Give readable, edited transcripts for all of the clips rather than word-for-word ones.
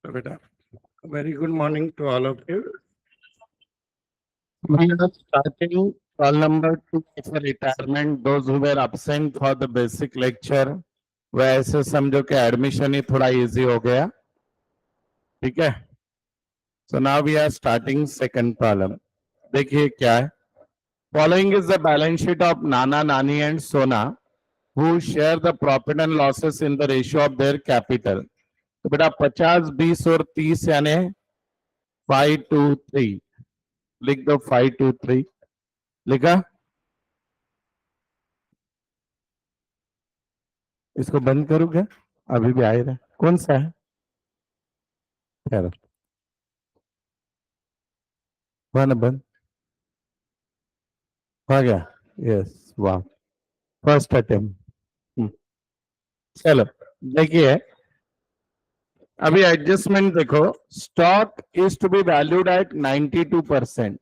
So, beta, very good morning to all of you. We are starting call number 2 for retirement. Those who were absent for the basic lecture, वैसे समझो कि admission ही थोड़ा easy हो गया. ठीक है. So now we are starting second problem. देखिए क्या है. Following is the balance sheet of Nana, Nani and Sona, who share the profit and losses in the ratio of their capital. तो बेटा 50, 20 और 30 यानी 5:3. लिख दो 5:3. लिखा. इसको बंद करूं क्या? अभी भी आ ही रहा है. कौन सा है? हुआ ना बंद? हो गया. यस. वाह. First attempt. चलो देखिए अभी एडजस्टमेंट देखो. Stock is to be valued at 92%.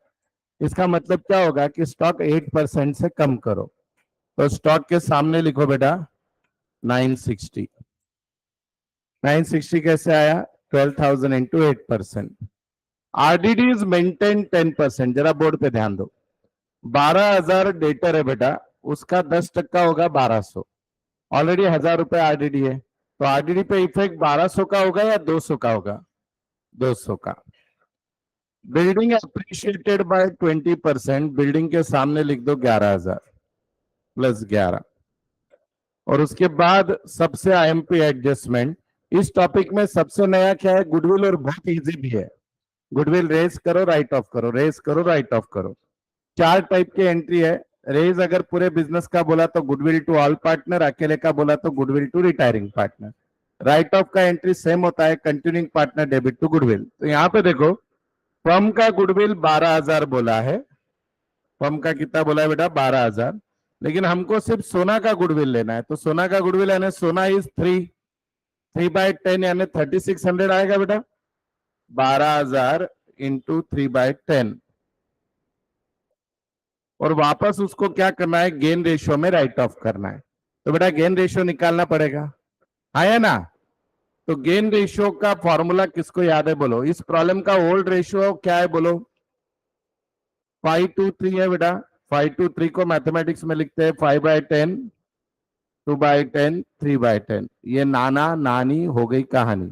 इसका मतलब क्या होगा कि स्टॉक 8% से कम करो. तो स्टॉक के सामने लिखो बेटा 960. 960 कैसे आया? 12,000 इंटू 8%. RDD is maintain 10%. जरा बोर्ड पे ध्यान दो. 12,000 डेटर है बेटा, उसका 10% होगा 1200. ऑलरेडी 1,000 रुपए आरडीडी है, तो आरडीडी पे इफेक्ट 1200 का होगा या 200 का होगा? 200 का. Building appreciated by 20%. बिल्डिंग के सामने लिख दो 11,000 प्लस 11. और उसके बाद सबसे आईएमपी एडजस्टमेंट. इस टॉपिक में सबसे नया क्या है? गुडविल. और बहुत इजी भी है. गुडविल रेज करो, राइट ऑफ करो, रेज करो, राइट ऑफ करो. 4 टाइप की एंट्री है. रेज अगर पूरे बिजनेस का बोला तो गुडविल टू ऑल पार्टनर, अकेले का बोला तो goodwill to retiring partner. Write off का एंट्री सेम होता है, continuing partner debit to goodwill. तो यहां पे देखो फर्म का गुडविल 12,000 बोला है. फर्म का कितना बोला है बेटा? 12,000. लेकिन हमको सिर्फ सोना का गुडविल लेना है. तो सोना का गुडविल यानी सोना इज 3/10 यानी 3600 आएगा बेटा. 12,000 इंटू 3/10. और वापस उसको क्या करना है? गेन रेशियो में राइट ऑफ करना है. तो बेटा गेन रेशियो निकालना पड़ेगा, है ना? तो गेन रेशियो का फॉर्मूला किसको याद है बोलो? इस प्रॉब्लम का ओल्ड रेशियो क्या है बोलो? 5:3 है बेटा. 5:3 को मैथमेटिक्स में लिखते हैं 5/10, 2/10, 3/10. ये नाना नानी हो गई कहानी.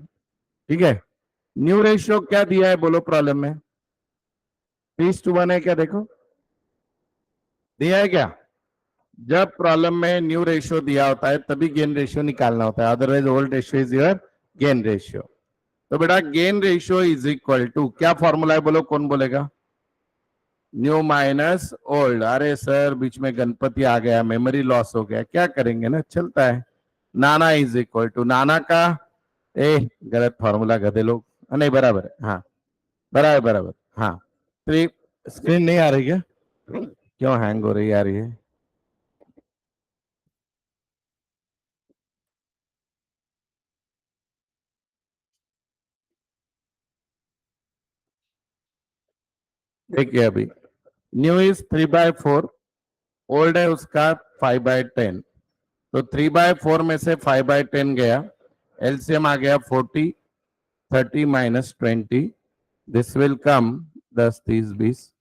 ठीक है. न्यू रेशियो क्या दिया है बोलो प्रॉब्लम में? 3:1 है क्या? देखो दिया है क्या? जब प्रॉब्लम में न्यू रेशियो दिया होता है तभी गेन रेशियो निकालना होता है, otherwise old ratio is your gain ratio. तो बेटा gain ratio is equal to क्या फॉर्मूला है बोलो? कौन बोलेगा? New minus old. अरे सर बीच में गणपति आ गया, मेमोरी लॉस हो गया, क्या करेंगे ना, चलता है. नाना इज इक्वल टू नाना का गलत फॉर्मूला गधे लोग. नहीं बराबर है. हाँ बराबर बराबर. हाँ. स्क्रीन नहीं आ रही क्या? क्यों हैंग हो रही आ रही है? देखिए अभी न्यू इज 3/4, ओल्ड है उसका 5/10. तो 3/4 में से 5/10 गया, एलसीएम आ गया 40. 30 माइनस 20, दिस विल कम 10, 30, 20,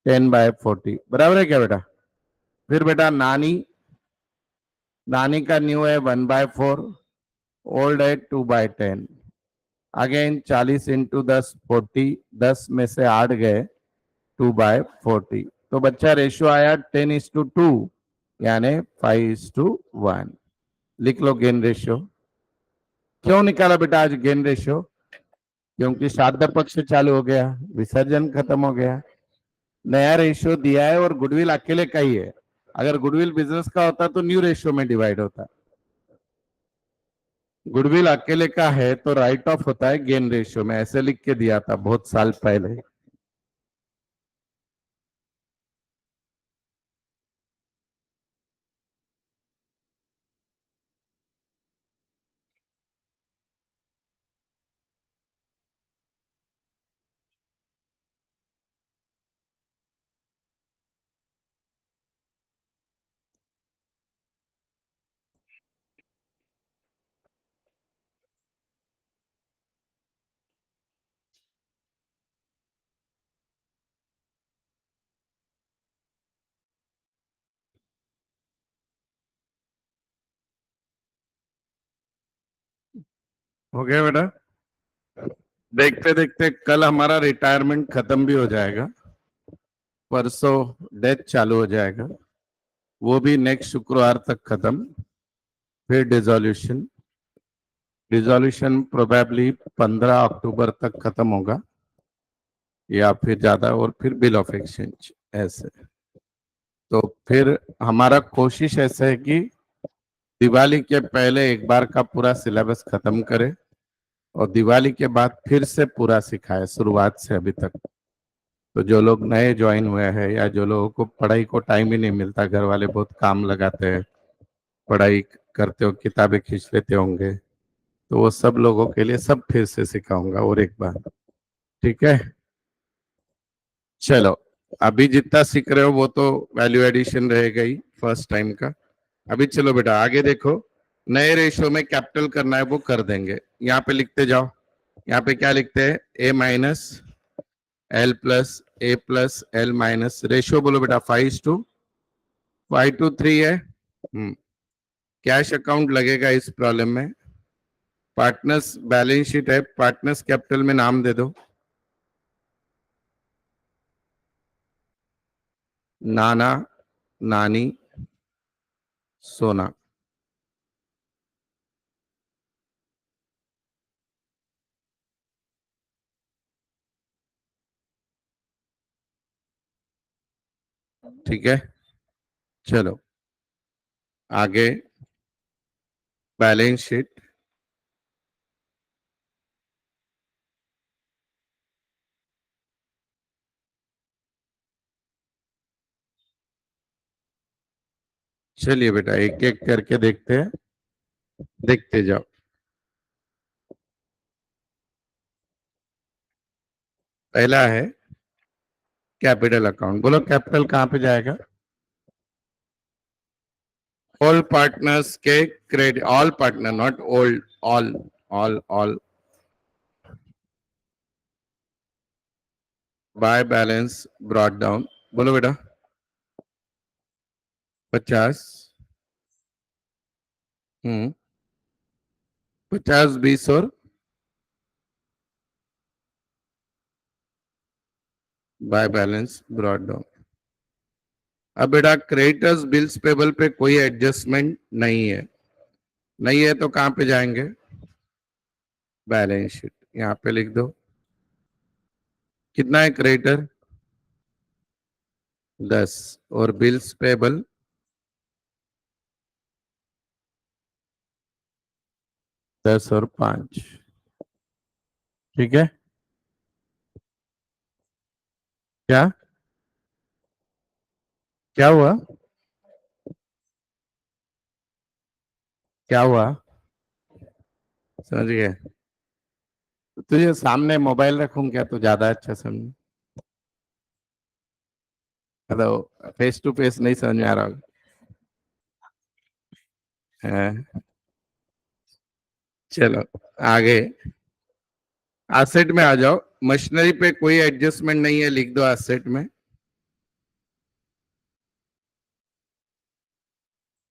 10/40. बराबर है क्या बेटा? फिर बेटा नानी, नानी का न्यू है 1/4, ओल्ड है 2/10. अगेन 40 इंटू 10 40, 10 में से 8 गए 2/40. तो बच्चा रेशियो आया 10:2 यानी 5:1. लिख लो गेन रेशियो. क्यों निकाला बेटा आज गेन रेशियो? क्योंकि श्राद्ध पक्ष चालू हो गया, विसर्जन खत्म हो गया, नया रेशियो दिया है और गुडविल अकेले का ही है. अगर गुडविल बिजनेस का होता तो न्यू रेशियो में डिवाइड होता. गुडविल अकेले का है तो राइट ऑफ होता है गेन रेशियो में. ऐसे लिख के दिया था बहुत साल पहले. हो गया बेटा? देखते देखते कल हमारा रिटायरमेंट खत्म भी हो जाएगा, परसों डेथ चालू हो जाएगा, वो भी नेक्स्ट शुक्रवार तक खत्म। फिर डिसोल्यूशन, डिसोल्यूशन प्रोबेबली 15 अक्टूबर तक खत्म होगा या फिर ज्यादा, और फिर बिल ऑफ एक्सचेंज ऐसे। तो फिर हमारा कोशिश ऐसा है कि दिवाली के पहले एक बार का पूरा सिलेबस खत्म करें और दिवाली के बाद फिर से पूरा सिखाए शुरुआत से अभी तक। तो जो लोग नए ज्वाइन हुए हैं या जो लोगों को पढ़ाई को टाइम ही नहीं मिलता, घर वाले बहुत काम लगाते हैं, पढ़ाई करते हो किताबें खींच लेते होंगे, तो वो सब लोगों के लिए सब फिर से सिखाऊंगा और एक बार। ठीक है, चलो। अभी जितना सीख रहे हो वो तो वैल्यू एडिशन रहेगा ही फर्स्ट टाइम का। अभी चलो बेटा आगे देखो, नए रेशियो में कैपिटल करना है वो कर देंगे। यहाँ पे लिखते जाओ। यहाँ पे क्या लिखते हैं? ए माइनस एल प्लस ए प्लस एल माइनस, रेशियो बोलो बेटा 5:3 है। कैश अकाउंट लगेगा इस प्रॉब्लम में। पार्टनर्स बैलेंस शीट है, पार्टनर्स कैपिटल में नाम दे दो। नाना, नानी, सोना। ठीक है, चलो आगे बैलेंस शीट। चलिए बेटा एक एक करके देखते हैं, देखते जाओ। पहला है कैपिटल अकाउंट, बोलो कैपिटल कहां पे जाएगा? ऑल पार्टनर्स के credit, all partner not old, all, all by balance brought down. बोलो बेटा 50, 50, 20 और बाय बैलेंस ब्रॉट डाउन। अब बेटा क्रेडिटर्स बिल्स पेबल पे कोई एडजस्टमेंट नहीं है, नहीं है तो कहां पे जाएंगे? बैलेंस शीट, यहाँ पे लिख दो कितना है क्रेडिटर? 10 और बिल्स पेबल 10 और 5। ठीक है, क्या क्या हुआ? क्या हुआ? समझ गए? तुझे सामने मोबाइल रखूं क्या तो ज्यादा अच्छा समझ। हेलो, फेस टू फेस नहीं समझ में आ रहा होगा। हाँ, चलो आगे एसेट में आ जाओ। मशीनरी पे कोई एडजस्टमेंट नहीं है, लिख दो एसेट में।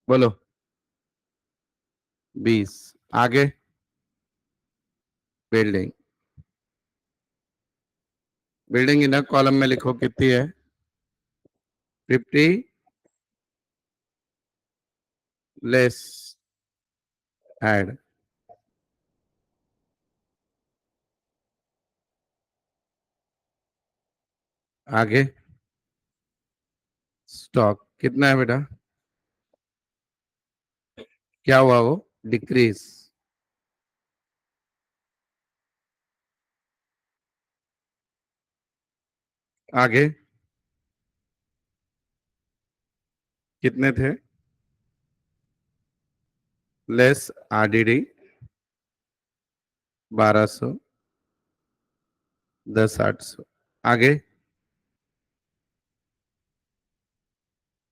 बोलो 20। आगे बिल्डिंग, बिल्डिंग इन कॉलम में लिखो कितनी है? 50 लेस ऐड। आगे स्टॉक कितना है बेटा? क्या हुआ वो? डिक्रीज। आगे कितने थे? Less RDD 1200, 10,800। आगे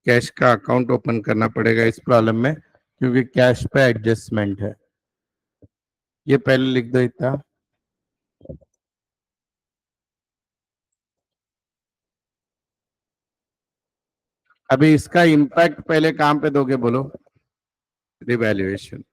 कैश का अकाउंट ओपन करना पड़ेगा इस प्रॉब्लम में, क्योंकि कैश पे एडजस्टमेंट है। ये पहले लिख दो इतना। अभी इसका इम्पैक्ट पहले कहां पे दोगे बोलो? रिवैल्यूएशन।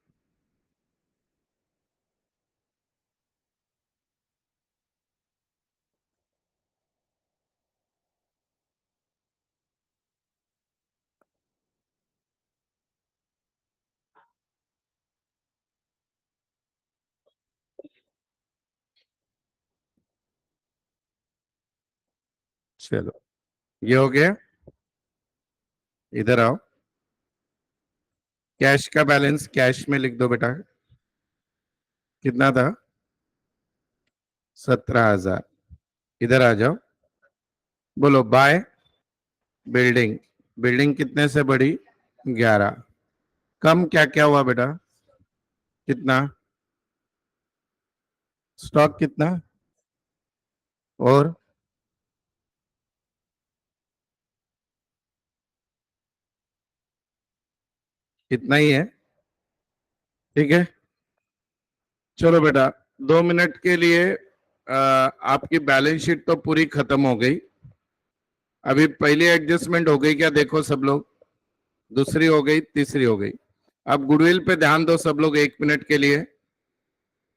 चलो ये हो गया। इधर आओ, कैश का बैलेंस कैश में लिख दो बेटा। कितना था? 17,000। इधर आ जाओ, बोलो बाय। बिल्डिंग, बिल्डिंग कितने से बढ़ी? 11। कम क्या क्या हुआ बेटा? कितना? स्टॉक कितना? और कितना ही है? ठीक है, चलो बेटा 2 मिनट के लिए आपकी बैलेंस शीट तो पूरी खत्म हो गई। अभी पहली एडजस्टमेंट हो गई क्या? देखो सब लोग, दूसरी हो गई, तीसरी हो गई। अब गुडविल पे ध्यान दो सब लोग 1 मिनट के लिए।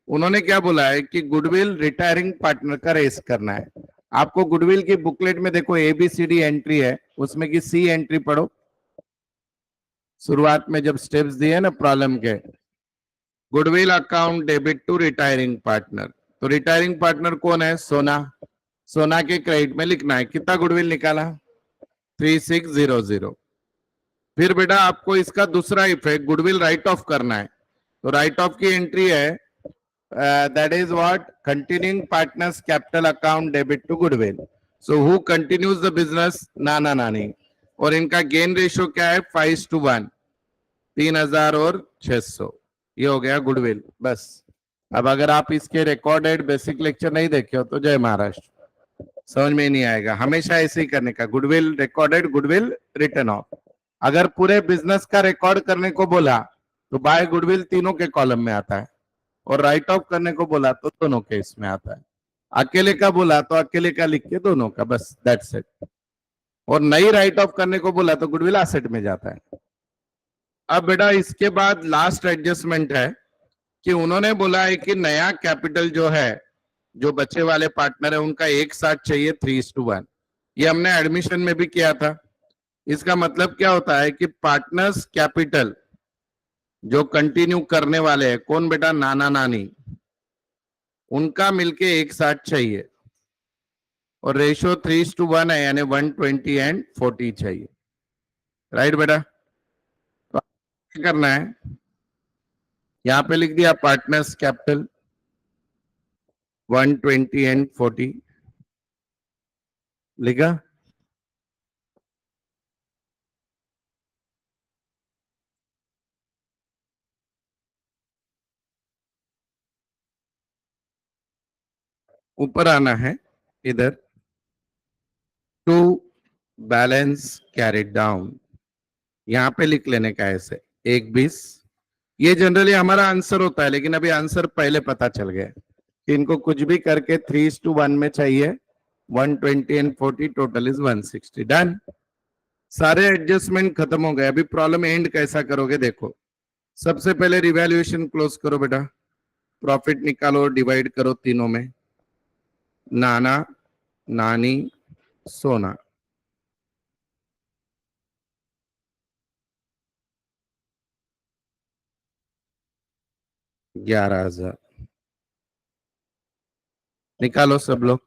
उन्होंने क्या बोला है कि गुडविल रिटायरिंग पार्टनर का रेस करना है। आपको गुडविल की बुकलेट में देखो ABCD एंट्री है, उसमें की C एंट्री पढ़ो। शुरुआत में जब स्टेप्स दिए ना प्रॉब्लम के, goodwill account debit to retiring partner. तो रिटायरिंग पार्टनर कौन है? सोना। सोना के क्रेडिट में लिखना है। कितना गुडविल निकाला? 3600। फिर बेटा आपको इसका दूसरा इफेक्ट गुडविल राइट ऑफ करना है। तो राइट ऑफ की एंट्री है, that is what, continuing partners capital account debit to goodwill. So who continues the business? नाना नानी। और इनका गेन रेशियो क्या है? 5:1, 3,000 और 600। ये हो गया गुडविल। बस अब अगर आप इसके रिकॉर्डेड बेसिक लेक्चर नहीं देखे हो तो जय महाराष्ट्र, समझ में नहीं आएगा। हमेशा ऐसे ही करने का, goodwill recorded, goodwill return of. अगर पूरे बिजनेस का रिकॉर्ड करने को बोला तो बाय गुडविल तीनों के कॉलम में आता है, और राइट ऑफ करने को बोला तो दोनों के इसमें आता है। अकेले का बोला तो अकेले का लिख के दोनों का, बस दैट्स इट। और नई राइट ऑफ करने को बोला तो गुडविल एसेट में जाता है। अब बेटा इसके बाद लास्ट एडजस्टमेंट है कि उन्होंने बोला है कि नया कैपिटल जो है, जो बच्चे वाले पार्टनर है उनका एक साथ चाहिए 3:1। ये हमने एडमिशन में भी किया था। इसका मतलब क्या होता है कि पार्टनर्स कैपिटल जो कंटिन्यू करने वाले हैं, कौन बेटा? नाना नानी, उनका मिलके एक साथ चाहिए। और रेशियो 3:1 है, यानी 120 एंड 40 चाहिए। राइट बेटा? तो क्या करना है, यहां पे लिख दिया पार्टनर्स कैपिटल 120 एंड 40 लिखा। ऊपर आना है इधर, टू बैलेंस कैरिड डाउन, यहां पे लिख लेने का ऐसे 1:20। ये जनरली हमारा आंसर होता है, लेकिन अभी आंसर पहले पता चल गया कि इनको कुछ भी करके 3:1 में चाहिए। 120 एंड 40 टोटल इज 160। डन, सारे एडजस्टमेंट खत्म हो गए। अभी प्रॉब्लम एंड कैसा करोगे देखो। सबसे पहले रिवैल्यूएशन क्लोज करो बेटा, प्रॉफिट निकालो, डिवाइड करो तीनों में, नाना नानी सोना। 11,000 निकालो सब लोग।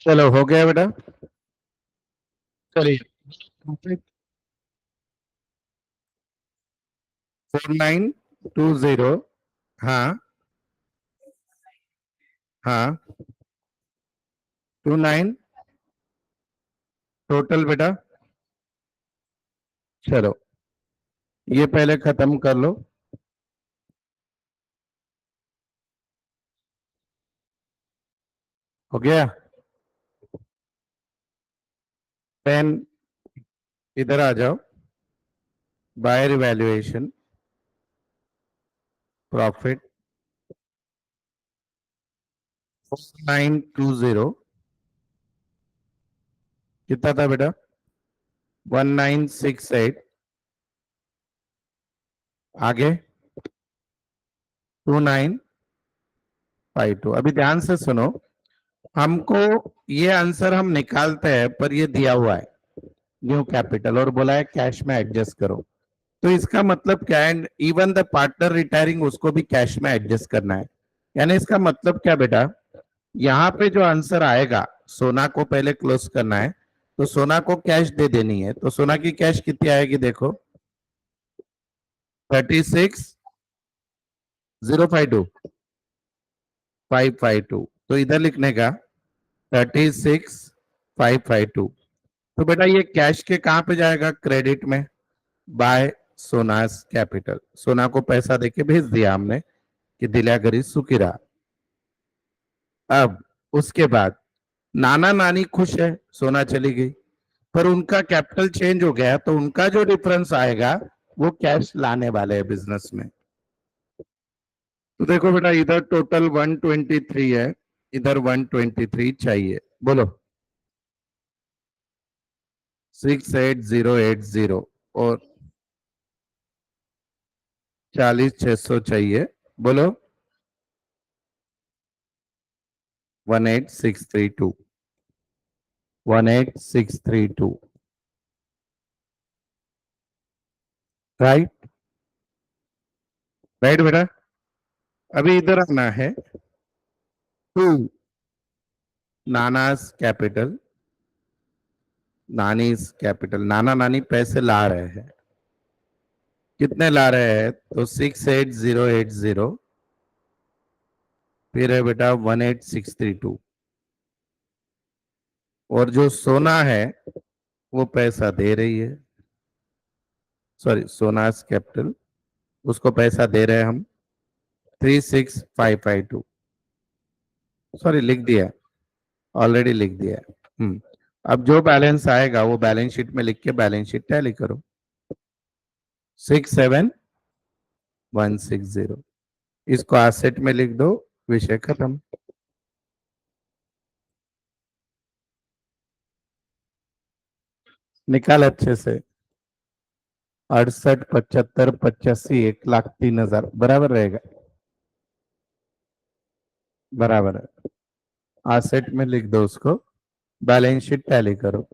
चलो हो गया बेटा। चलिए 4920। हाँ हाँ 29 टोटल बेटा। चलो ये पहले खत्म कर लो। हो गया। पेन इधर आ जाओ। बायर इवैल्यूएशन प्रॉफिट 4920 कितना था बेटा? 1968। आगे 2952। अभी ध्यान से सुनो। हमको ये आंसर हम निकालते हैं पर ये दिया हुआ है न्यू कैपिटल और बोला है कैश में एडजस्ट करो। तो इसका मतलब क्या है? इवन द पार्टनर रिटायरिंग उसको भी कैश में एडजस्ट करना है। यानी इसका मतलब क्या बेटा? यहाँ पे जो आंसर आएगा, सोना को पहले क्लोज करना है तो सोना को कैश दे देनी है। तो सोना की कैश कितनी आएगी देखो? 36,052,552। तो इधर लिखने का 36,552। तो बेटा ये कैश के कहां पे जाएगा? क्रेडिट में, बाय सोनास कैपिटल। सोना को पैसा देके भेज दिया हमने कि दिल्या घरी सुखी रहा। अब उसके बाद नाना नानी खुश है, सोना चली गई, पर उनका कैपिटल चेंज हो गया तो उनका जो डिफरेंस आएगा वो कैश लाने वाले हैं बिजनेस में। तो देखो बेटा इधर टोटल 123 है, इधर 123 चाहिए। बोलो 68080 और 40,600 चाहिए। बोलो 18632। 18632 राइट। राइट बेटा। अभी इधर आना है टू नानास कैपिटल। नानी कैपिटल, नाना नानी पैसे ला रहे हैं। कितने ला रहे हैं? तो 68080, फिर है बेटा 18632। और जो सोना है वो पैसा दे रही है, सॉरी सोनास कैपिटल, उसको पैसा दे रहे हैं हम 36552। सॉरी लिख दिया, ऑलरेडी लिख दिया। हम्म। अब जो बैलेंस आएगा वो बैलेंस शीट में लिख के बैलेंस शीट टैली करो। 67160, इसको एसेट में लिख दो, विषय खत्म। निकाल अच्छे से। 68 75 85 1,03,000 बराबर रहेगा। बराबर है। एसेट में लिख दो उसको, बैलेंस शीट टैली करो।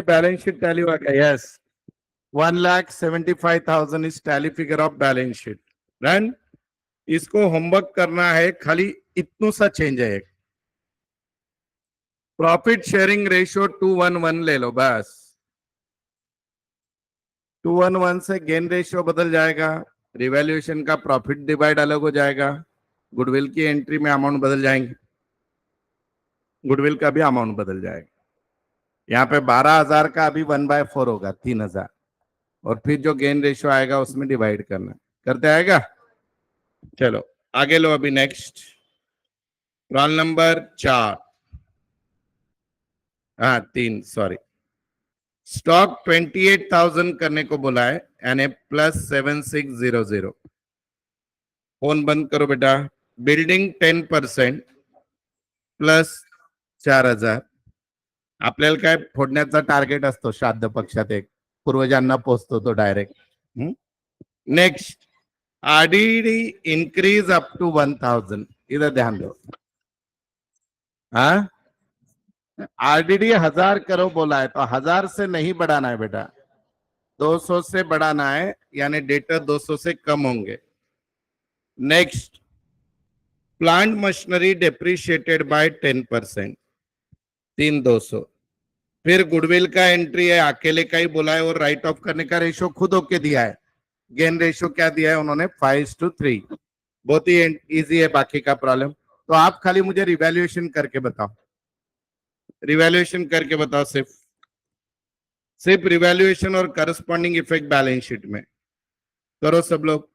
बैलेंस शीट टैली हुआ क्या? Yes, 1,75,000 is tally figure of balance sheet. Run, इसको होमवर्क करना है, खाली इतना सा चेंज है। प्रॉफिट शेयरिंग रेशियो 2:1 ले लो बस। 2:1 से गेन रेशियो बदल जाएगा, रिवैल्यूएशन का प्रॉफिट डिवाइड अलग हो जाएगा, गुडविल की एंट्री में अमाउंट बदल जाएंगे, गुडविल का भी अमाउंट बदल जाएगा। यहाँ पे 12,000 का अभी 1/4 होगा, 3,000, और फिर जो गेन रेशियो आएगा उसमें डिवाइड करना, करते आएगा। चलो आगे लो, अभी नेक्स्ट रोल नंबर 4, हाँ 3, सॉरी। स्टॉक 28,000 करने को बोला है, यानी +7600। फोन बंद करो बेटा। बिल्डिंग 10% +4,000। आपल्याला काय फोडण्याचा टार्गेट असतो श्राद्ध पक्षात, एक पूर्वजांना पोचतो तो direct. Next, RDD increase up to 1,000, इधर ध्यान दो। हाँ, आरडीडी 1,000 करो बोला है, तो 1,000 से नहीं बढ़ाना है बेटा, 200 से बढ़ाना है, यानी डेटर 200 से कम होंगे। Next, plant machinery depreciated by 10%, 3,200। फिर गुडविल का एंट्री है, अकेले का ही बोला है, और राइट ऑफ करने का रेशियो खुद होके दिया है। गेन रेशियो क्या दिया है उन्होंने? 5:3। बहुत ही इजी है बाकी का प्रॉब्लम। तो आप खाली मुझे रिवैल्यूएशन करके बताओ, रिवैल्यूएशन करके बताओ, सिर्फ रिवैल्यूएशन और करस्पॉन्डिंग इफेक्ट बैलेंस शीट में करो सब लोग।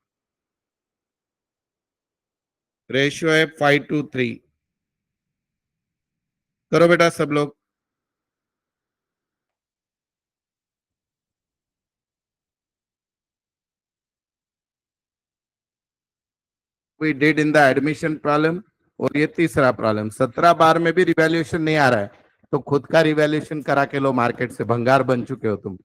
रेशियो है 5:3, करो बेटा सब लोग। We did in the admission problem, और ये तीसरा प्रॉब्लम। 17 बार में भी रिवैल्यूएशन नहीं आ रहा है, तो खुद का रिवैल्यूएशन करा के लो, मार्केट से भंगार बन चुके हो तुम।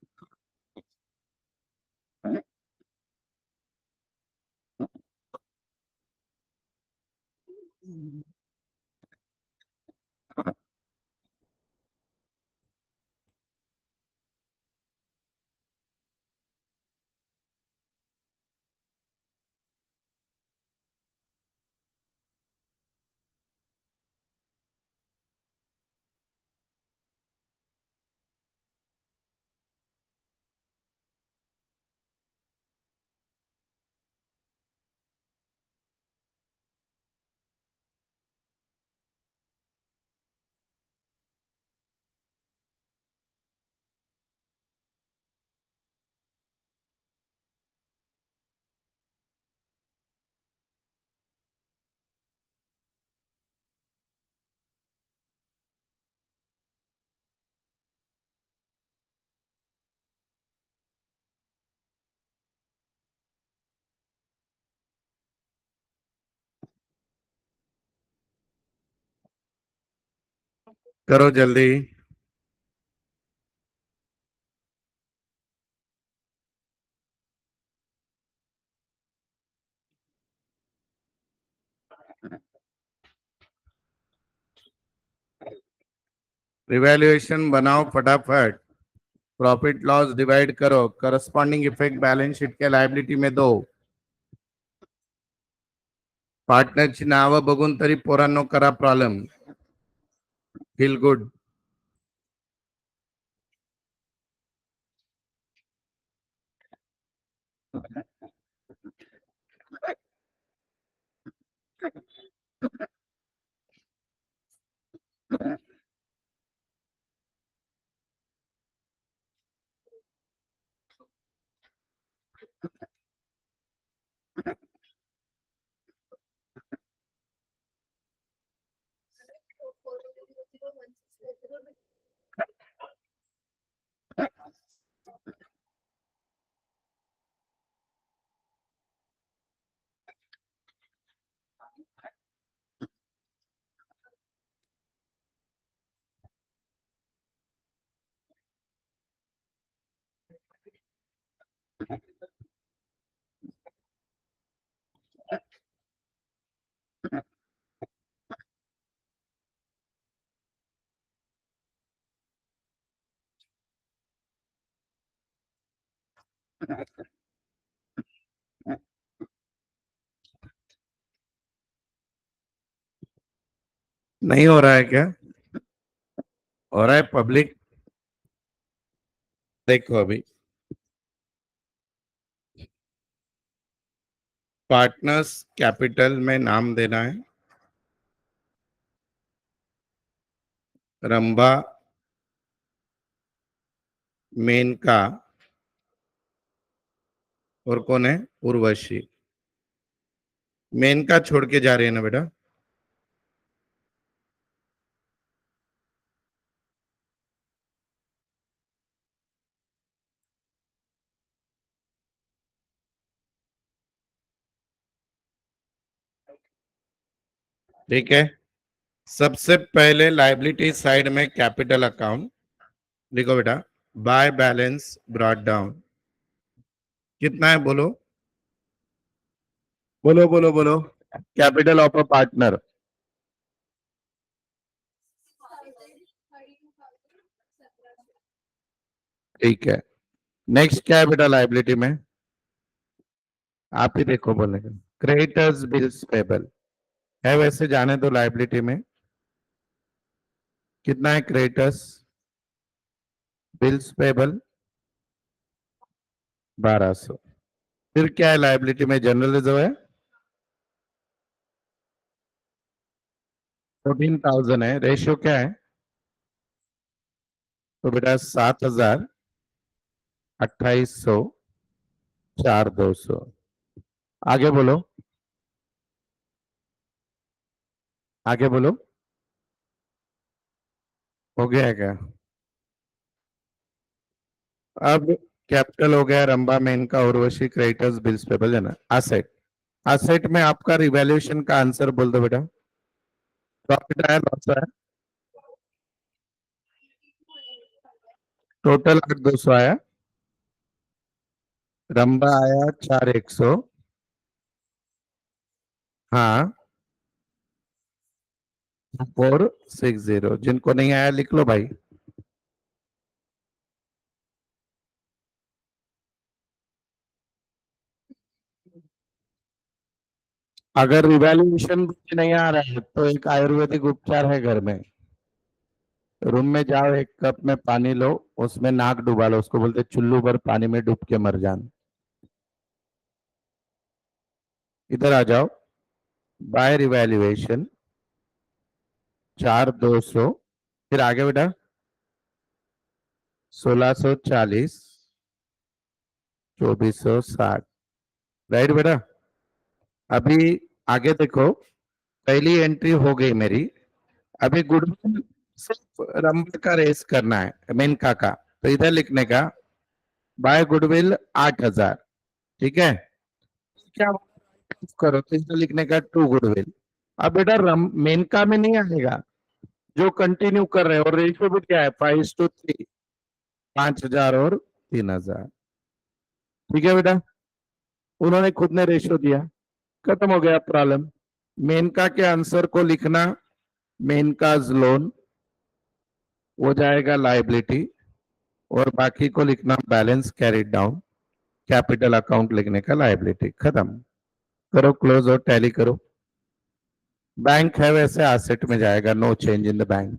करो जल्दी। रिवैल्यूएशन बनाओ फटाफट, प्रॉफिट लॉस डिवाइड करो, करस्पॉन्डिंग इफेक्ट बैलेंस शीट के लायबिलिटी में दो। पार्टनरची नावं बघून तरी पोरांनो करा प्रॉब्लेम, फील गुड। नहीं हो रहा है क्या? हो रहा है पब्लिक? देखो अभी पार्टनर्स कैपिटल में नाम देना है, रंभा, मेनका और कौन है? उर्वशी। मेनका छोड़ के जा रही है ना बेटा? ठीक है। सबसे पहले लाइबिलिटी साइड में कैपिटल अकाउंट देखो बेटा, बाय बैलेंस ब्रॉट डाउन कितना है? बोलो बोलो बोलो बोलो। Capital of a partner. ठीक है। नेक्स्ट क्या है बेटा लाइबिलिटी में? आप ही देखो बोलेंगे। क्रेडिटर्स बिल्स पेबल है, वैसे जाने दो लाइबिलिटी में। कितना है क्रेडिटर्स बिल्स पेबल? 1200। फिर क्या है लाइबिलिटी में? जनरल रिजर्व है 14,000 है। रेशियो क्या है? तो बेटा 7,000, 2,800, 4,200। आगे बोलो, आगे बोलो। हो गया है क्या? अब कैपिटल हो गया, Rambha, Menaka, Urvashi, creditors bills payable है ना। असेट, असेट में आपका रिवैल्यूएशन का आंसर बोल दो बेटा। प्रॉफिट आया, लॉस आया? टोटल 8,200 आया। रंबा आया 4,100। हाँ, 460। जिनको नहीं आया लिख लो भाई। अगर रिवैल्यूएशन भी नहीं आ रहा है तो एक आयुर्वेदिक उपचार है घर में। रूम में जाओ, एक कप में पानी लो, उसमें नाक डुबा लो, उसको बोलते हैं चुल्लू भर पानी में डूब के मर जाना। इधर आ जाओ। By revaluation 4,200। फिर आगे बेटा 1,640, 2,460। राइट बेटा? अभी आगे देखो, पहली एंट्री हो गई मेरी। अभी गुडविल सिर्फ रंबा का रेस करना है, मेनका का। तो इधर लिखने का बाय गुडविल 8,000। ठीक है। क्या करो तो इधर लिखने का टू गुडविल। अब बेटा मेनका में नहीं आएगा, जो कंटिन्यू कर रहे हैं। और रेशियो भी क्या है? 5:3। 5,000 और 3,000। ठीक है बेटा? उन्होंने खुद ने रेशियो दिया, खत्म हो गया प्रॉब्लम। मेनका के आंसर को लिखना, मेनकाज लोन वो जाएगा लाइबिलिटी, और बाकी को लिखना balance carried down, capital account लिखने का लाइबिलिटी। खत्म करो, क्लोज और टैली करो। बैंक है वैसे एसेट में जाएगा, no change in the bank.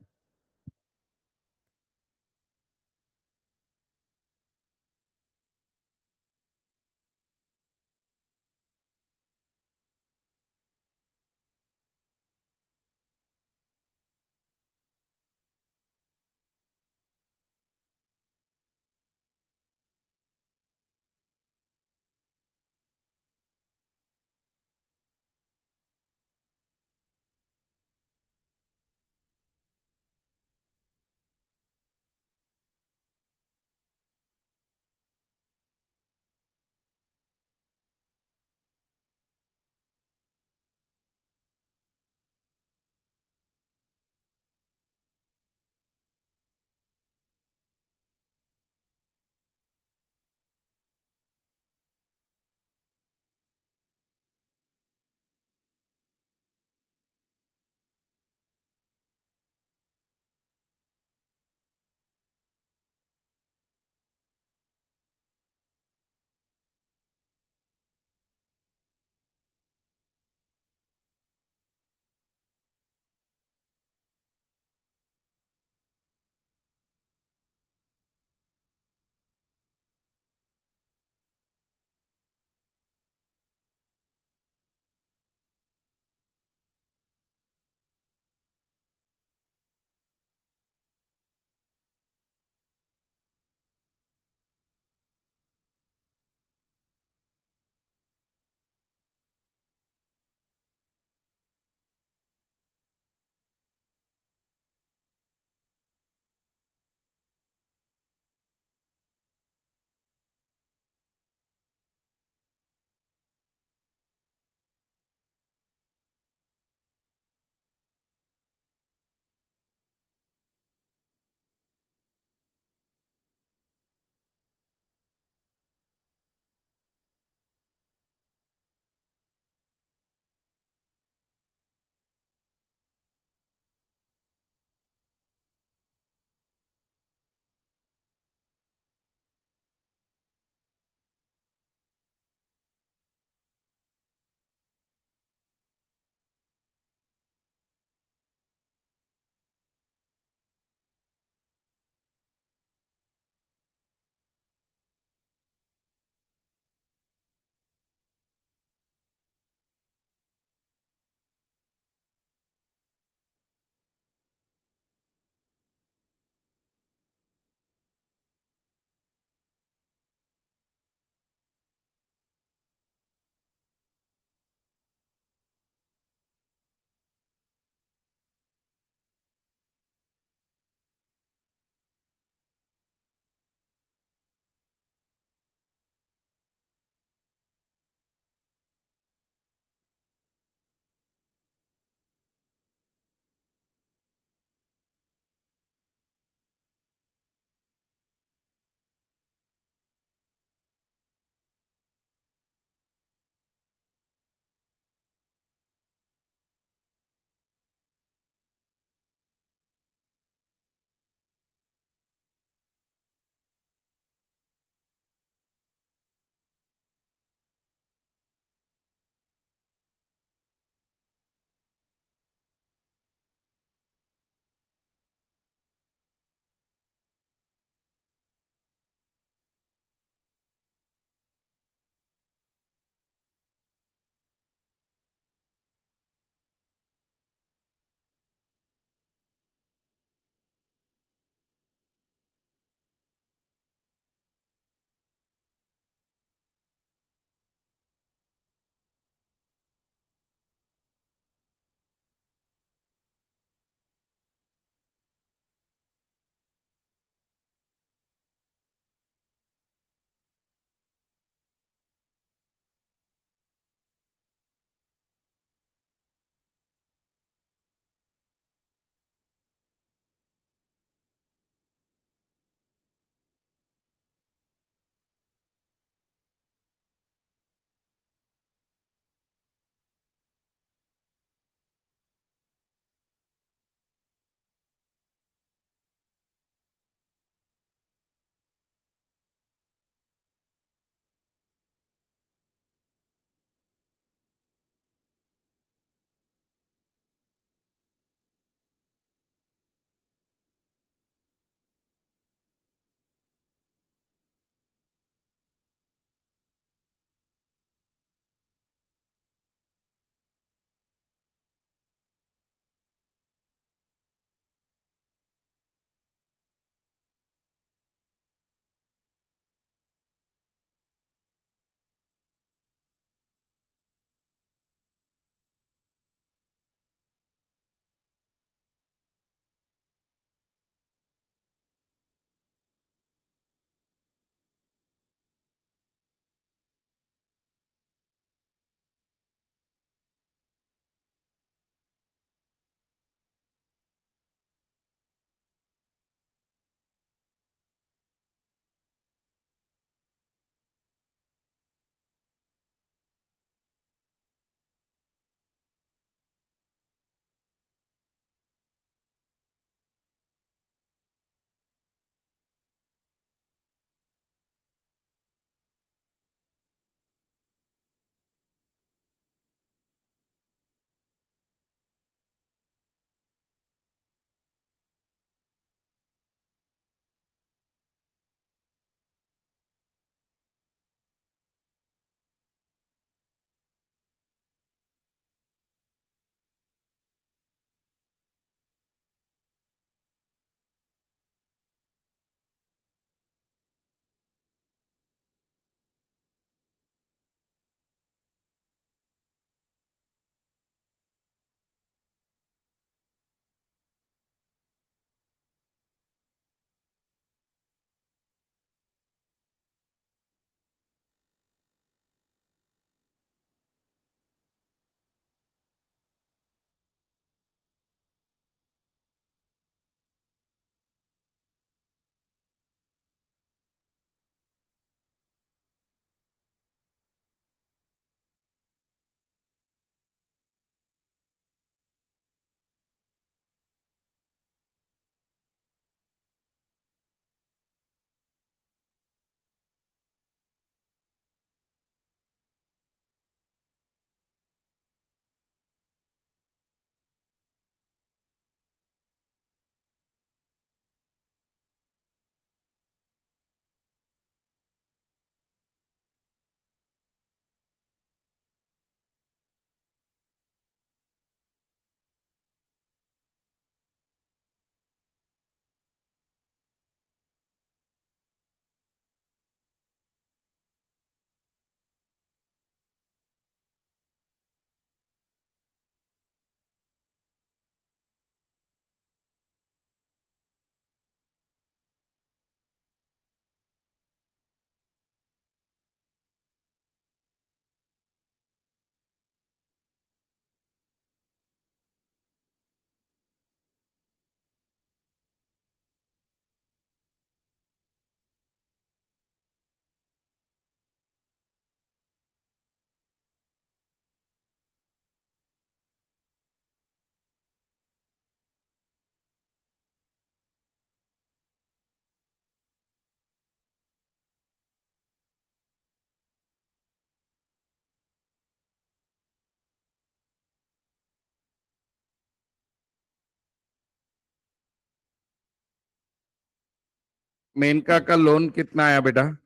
Menka का लोन कितना आया बेटा?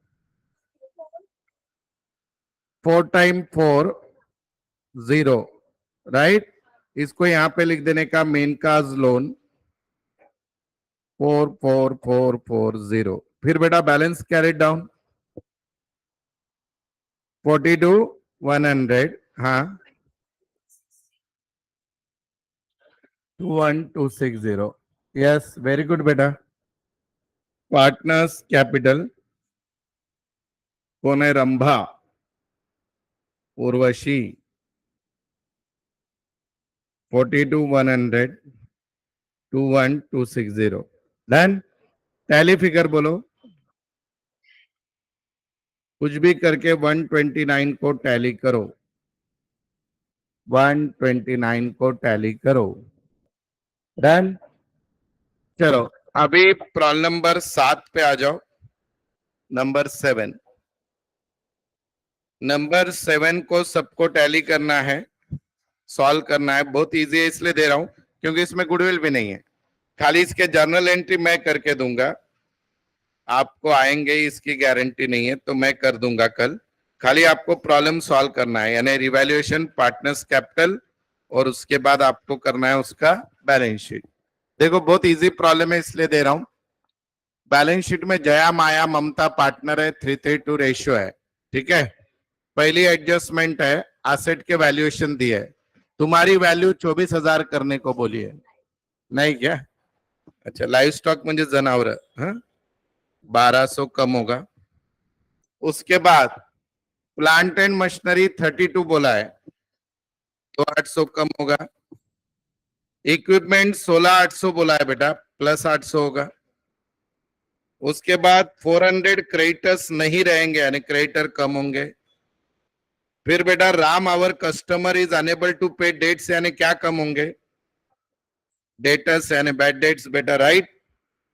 4 टाइम 4 0, राइट। इसको यहां पे लिख देने का मेनकाज लोन 44440। फिर बेटा बैलेंस कैरी डाउन 42 100, हाँ 21260। यस वेरी गुड बेटा। पार्टनर्स कैपिटल कौन है? Rambha, Urvashi 42 100 21260। Done. Tally figure बोलो, कुछ भी करके 129 को टैली करो, 129 को टैली करो। डन। चलो अभी प्रॉब्लम नंबर 7 पे आ जाओ। नंबर 7, नंबर 7 को सबको टैली करना है, सॉल्व करना है। बहुत इजी है इसलिए दे रहा हूं क्योंकि इसमें गुडविल भी नहीं है, खाली इसके जर्नल एंट्री मैं करके दूंगा। आपको आएंगे इसकी गारंटी नहीं है, तो मैं कर दूंगा कल। खाली आपको प्रॉब्लम सॉल्व करना है, यानी रिवैल्यूएशन, पार्टनर्स कैपिटल, और उसके बाद आपको करना है उसका बैलेंस शीट। देखो बहुत इजी प्रॉब्लम है इसलिए दे रहा हूं। बैलेंस शीट में जया, माया, ममता पार्टनर है, 3:3 रेशियो है, ठीक है। पहली एडजस्टमेंट है, एसेट के वैल्यूएशन दिए है, तुम्हारी वैल्यू 24,000 करने को बोली है, नहीं क्या? अच्छा, लाइव स्टॉक म्हणजे जनावर, हाँ 1200 कम होगा। उसके बाद प्लांट एंड मशीनरी 32 बोला है, तो 800 कम होगा। इक्विपमेंट 16,800 बोला है बेटा, प्लस 800 होगा। उसके बाद 400 क्रेडिटर्स नहीं रहेंगे, यानी क्रेडिटर कम होंगे। फिर बेटा Ram our customer is unable to pay debts, यानी क्या कम होंगे? डेटर्स यानी बैड डेट्स बेटा, राइट।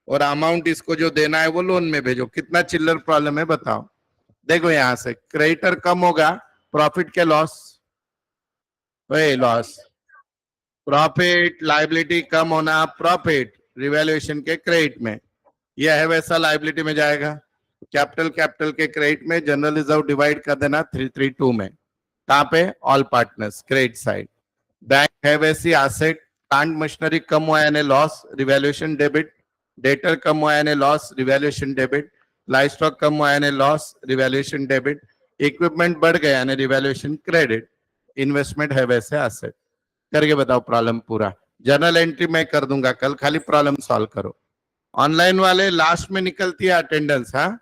और अमाउंट इसको जो देना है वो लोन में भेजो। कितना चिल्लर प्रॉब्लम है बताओ। देखो यहां से क्रेडिटर कम होगा, प्रॉफिट के लॉस, वही लॉस, प्रॉफिट लायबिलिटी कम होना, प्रॉफिट रिवैल्यूएशन के क्रेडिट में, यह है वैसा लायबिलिटी में जाएगा। कैपिटल कैपिटल के क्रेडिट में, जनरल रिजर्व डिवाइड कर देना 332 में, कहां पे? All partners credit side. Bank है वैसी एसेट, प्लांट मशीनरी कम हुआ यानी लॉस, रिवैल्यूएशन डेबिट। डेटर कम हुआ यानी loss, revaluation debit. Live stock कम हुआ यानी लॉस, रिवैल्यूएशन डेबिट। इक्विपमेंट बढ़ गया यानी रिवैल्यूएशन क्रेडिट। इन्वेस्टमेंट है वैसे एसेट। करके बताओ प्रॉब्लम पूरा। जर्नल एंट्री मैं कर दूंगा कल, खाली प्रॉब्लम सॉल्व करो। ऑनलाइन वाले लास्ट में निकलती है अटेंडेंस, हाँ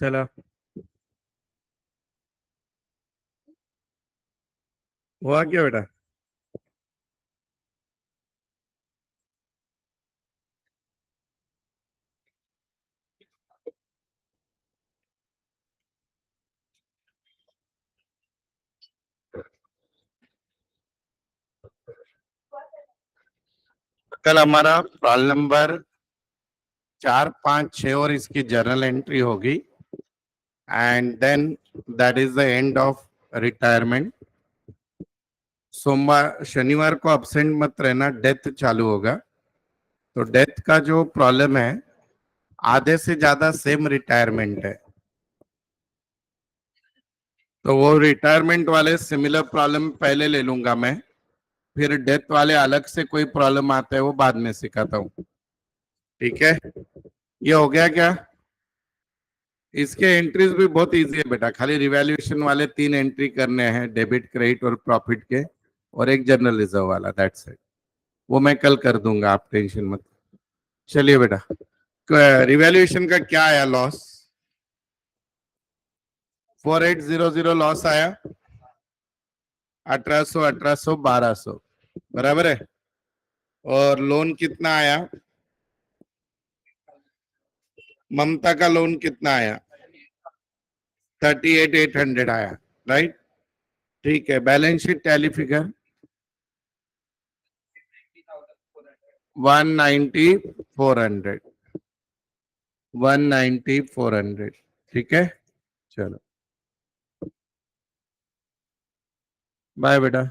चलो हुआ क्या बेटा? कल हमारा प्रॉब्लम नंबर 4, 5, 6 और इसकी जर्नल एंट्री होगी and then that is the end of retirement. सोमवार शनिवार को अब्सेंट मत रहना, डेथ चालू होगा। तो डेथ का जो प्रॉब्लम है, आधे से ज्यादा सेम रिटायरमेंट है, तो वो रिटायरमेंट वाले सिमिलर प्रॉब्लम पहले ले लूंगा मैं, फिर डेथ वाले अलग से कोई प्रॉब्लम आता है वो बाद में सिखाता हूँ। ठीक है, ये हो गया क्या? इसके एंट्रीज भी बहुत इजी है बेटा, खाली रिवैल्यूएशन वाले 3 एंट्री करने हैं, डेबिट क्रेडिट और प्रॉफिट के, और एक जनरल रिजर्व वाला, दैट्स इट। वो मैं कल कर दूंगा, आप टेंशन मत। चलिए बेटा, रिवैल्यूएशन का क्या आया लॉस? 4800 लॉस आया, 1800, 1800, 1200, बराबर है। और लोन कितना आया? ममता का लोन कितना आया? 38,800 आया, राइट? ठीक है, बैलेंस शीट टैली फिगर 190,400, 190,400। ठीक है, चलो बाय बेटा।